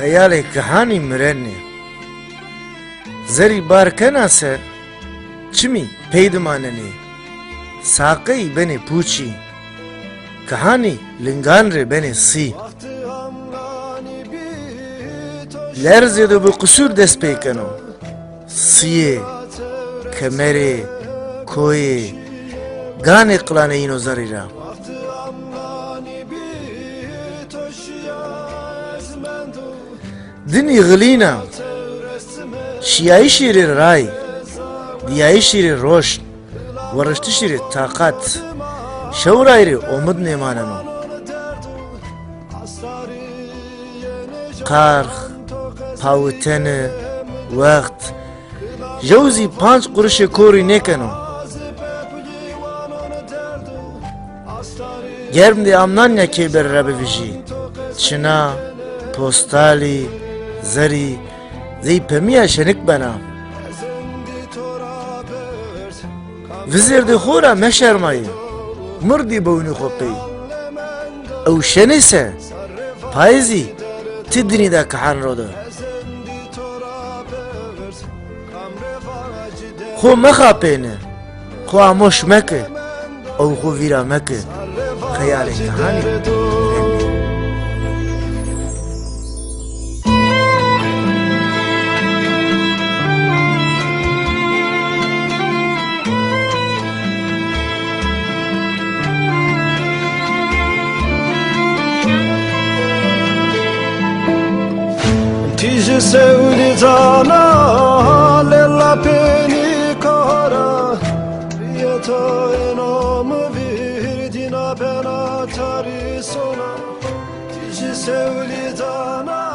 خیال کهانی مرنی زری بارکنا سه چمی پیدماننی ساقی بنی پوچی کهانی لنگان ره بنی سی لرزه دو به قصور دست پیکنو سیه کمره کوی گانه قلانه اینو زری را دنی غلینا شیعی شیر رای دیایی شیر روشن ورشت شیر طاقت شورای ری امید نیمانمو قارخ پاوتن وقت جوزی 5 قرش کوری نکنو گرم دی امنان یا که بر ربه ویجی چنا پستالی زری زی پمیا شنک بنا وزیر دی خورا مشرمایی مردی بونی خوبی او شنیسه پایزی تدنی دا کحان رو ده خو مخاپینه خو اموش مکه او خو ویرا مکه خیال کهانی Tiji sevdi cana lella peni kara Riyeto enamı virdina bena tari sona Tiji sevdi cana